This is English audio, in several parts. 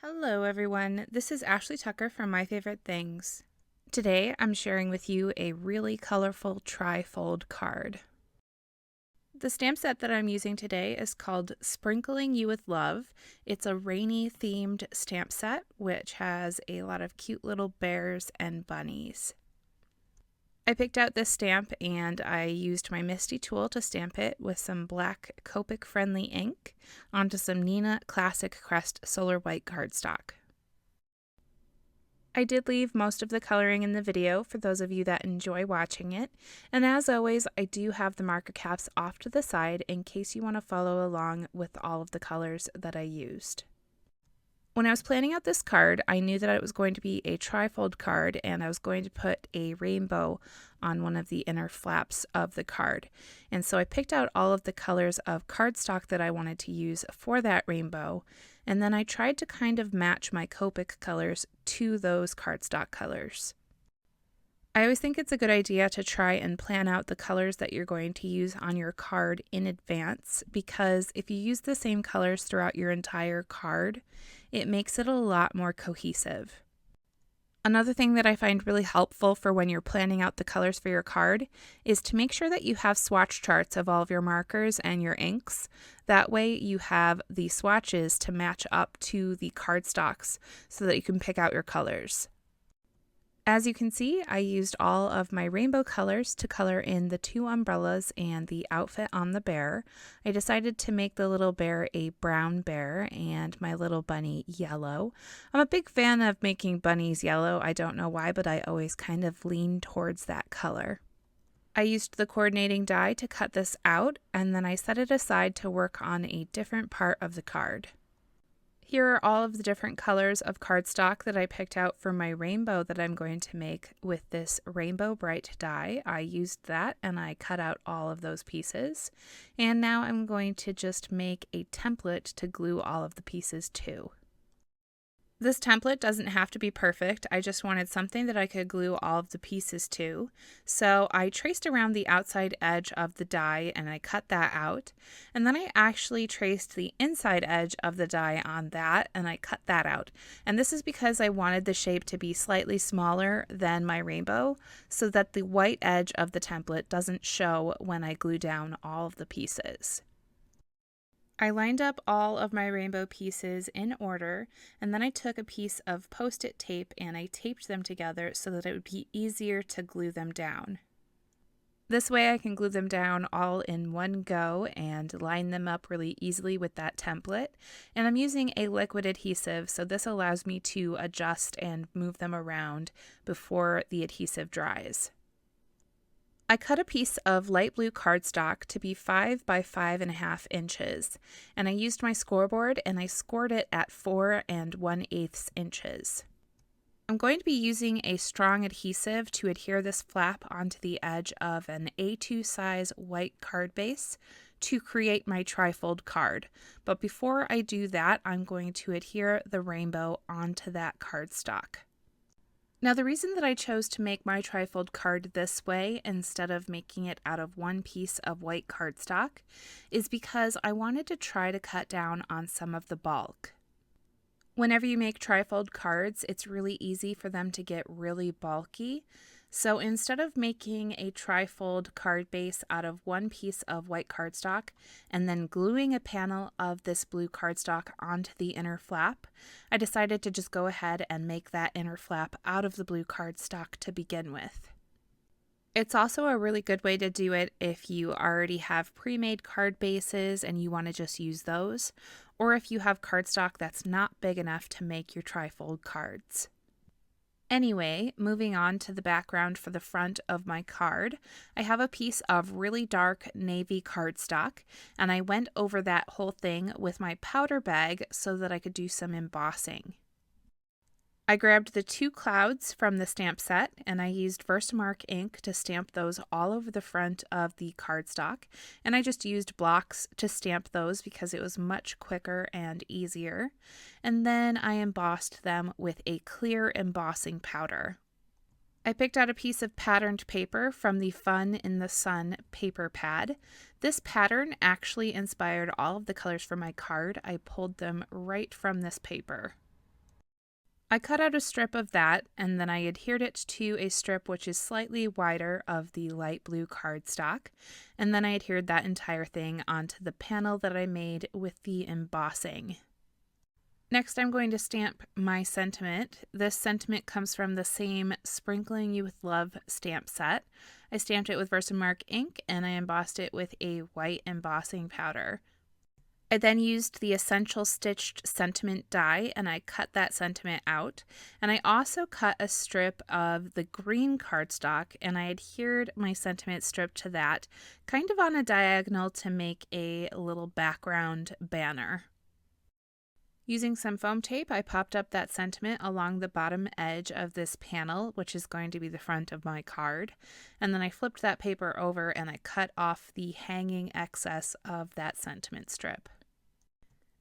Hello everyone, this is Ashley Tucker from My Favorite Things. Today I'm sharing with you a really colorful trifold card. The stamp set that I'm using today is called Sprinkling You with Love. It's a rainy themed stamp set which has a lot of cute little bears and bunnies. I picked out this stamp and I used my Misty tool to stamp it with some black Copic friendly ink onto some Neenah Classic Crest Solar White cardstock. I did leave most of the coloring in the video for those of you that enjoy watching it, and as always I do have the marker caps off to the side in case you want to follow along with all of the colors that I used. When I was planning out this card, I knew that it was going to be a trifold card and I was going to put a rainbow on one of the inner flaps of the card. And so I picked out all of the colors of cardstock that I wanted to use for that rainbow, and then I tried to kind of match my Copic colors to those cardstock colors. I always think it's a good idea to try and plan out the colors that you're going to use on your card in advance, because if you use the same colors throughout your entire card, it makes it a lot more cohesive. Another thing that I find really helpful for when you're planning out the colors for your card is to make sure that you have swatch charts of all of your markers and your inks. That way you have the swatches to match up to the cardstocks so that you can pick out your colors. As you can see, I used all of my rainbow colors to color in the two umbrellas and the outfit on the bear. I decided to make the little bear a brown bear and my little bunny yellow. I'm a big fan of making bunnies yellow. I don't know why, but I always kind of lean towards that color. I used the coordinating die to cut this out, and then I set it aside to work on a different part of the card. Here are all of the different colors of cardstock that I picked out for my rainbow that I'm going to make with this Rainbow Bright die. I used that and I cut out all of those pieces. And now I'm going to just make a template to glue all of the pieces to. This template doesn't have to be perfect. I just wanted something that I could glue all of the pieces to. So I traced around the outside edge of the die and I cut that out. And then I actually traced the inside edge of the die on that and I cut that out. And this is because I wanted the shape to be slightly smaller than my rainbow so that the white edge of the template doesn't show when I glue down all of the pieces. I lined up all of my rainbow pieces in order, and then I took a piece of Post-it tape and I taped them together so that it would be easier to glue them down. This way I can glue them down all in one go and line them up really easily with that template. And I'm using a liquid adhesive, so this allows me to adjust and move them around before the adhesive dries. I cut a piece of light blue cardstock to be 5 by 5.5 inches, and I used my scoreboard and I scored it at 4 1/8 inches. I'm going to be using a strong adhesive to adhere this flap onto the edge of an A2 size white card base to create my trifold card. But before I do that, I'm going to adhere the rainbow onto that cardstock. Now, the reason that I chose to make my trifold card this way instead of making it out of one piece of white cardstock is because I wanted to try to cut down on some of the bulk. Whenever you make trifold cards, it's really easy for them to get really bulky. So instead of making a trifold card base out of one piece of white cardstock and then gluing a panel of this blue cardstock onto the inner flap, I decided to just go ahead and make that inner flap out of the blue cardstock to begin with. It's also a really good way to do it if you already have pre-made card bases and you want to just use those, or if you have cardstock that's not big enough to make your trifold cards. Anyway, moving on to the background for the front of my card, I have a piece of really dark navy cardstock, and I went over that whole thing with my powder bag so that I could do some embossing. I grabbed the two clouds from the stamp set and I used Versamark ink to stamp those all over the front of the cardstock, and I just used blocks to stamp those because it was much quicker and easier. And then I embossed them with a clear embossing powder. I picked out a piece of patterned paper from the Fun in the Sun paper pad. This pattern actually inspired all of the colors for my card. I pulled them right from this paper. I cut out a strip of that, and then I adhered it to a strip which is slightly wider of the light blue cardstock, and then I adhered that entire thing onto the panel that I made with the embossing. Next, I'm going to stamp my sentiment. This sentiment comes from the same Sprinkling You with Love stamp set. I stamped it with Versamark ink, and I embossed it with a white embossing powder. I then used the Essential Stitched Sentiment die, and I cut that sentiment out. And I also cut a strip of the green cardstock, and I adhered my sentiment strip to that, kind of on a diagonal to make a little background banner. Using some foam tape, I popped up that sentiment along the bottom edge of this panel, which is going to be the front of my card. And then I flipped that paper over and I cut off the hanging excess of that sentiment strip.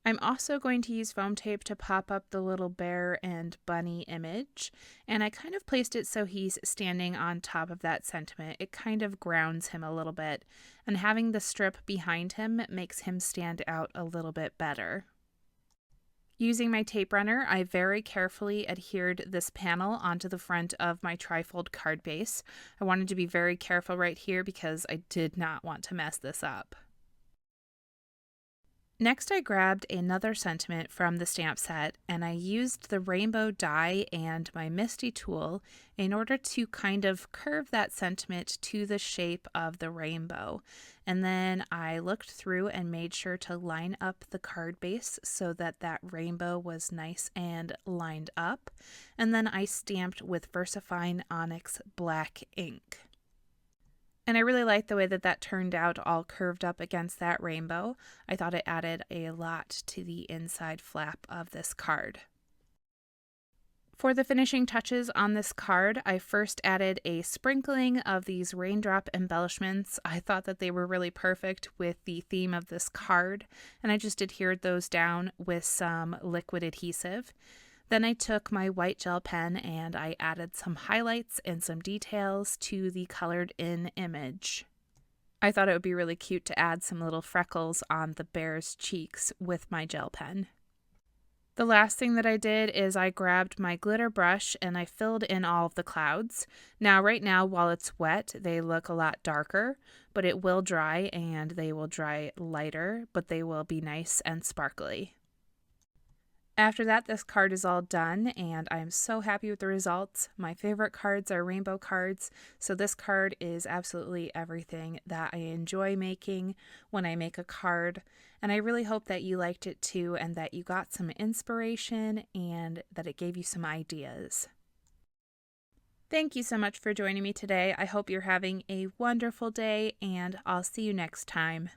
I'm also going to use foam tape to pop up the little bear and bunny image, and I kind of placed it so he's standing on top of that sentiment. It kind of grounds him a little bit, and having the strip behind him makes him stand out a little bit better. Using my tape runner, I very carefully adhered this panel onto the front of my trifold card base. I wanted to be very careful right here because I did not want to mess this up. Next, I grabbed another sentiment from the stamp set, and I used the rainbow die and my Misty tool in order to kind of curve that sentiment to the shape of the rainbow. And then I looked through and made sure to line up the card base so that that rainbow was nice and lined up. And then I stamped with VersaFine Onyx black ink. And I really liked the way that that turned out all curved up against that rainbow. I thought it added a lot to the inside flap of this card. For the finishing touches on this card, I first added a sprinkling of these raindrop embellishments. I thought that they were really perfect with the theme of this card, and I just adhered those down with some liquid adhesive. Then I took my white gel pen and I added some highlights and some details to the colored in image. I thought it would be really cute to add some little freckles on the bear's cheeks with my gel pen. The last thing that I did is I grabbed my glitter brush and I filled in all of the clouds. Now, right now, while it's wet, they look a lot darker, but it will dry and they will dry lighter, but they will be nice and sparkly. After that, this card is all done, and I'm so happy with the results. My favorite cards are rainbow cards, so this card is absolutely everything that I enjoy making when I make a card, and I really hope that you liked it too, and that you got some inspiration, and that it gave you some ideas. Thank you so much for joining me today. I hope you're having a wonderful day, and I'll see you next time.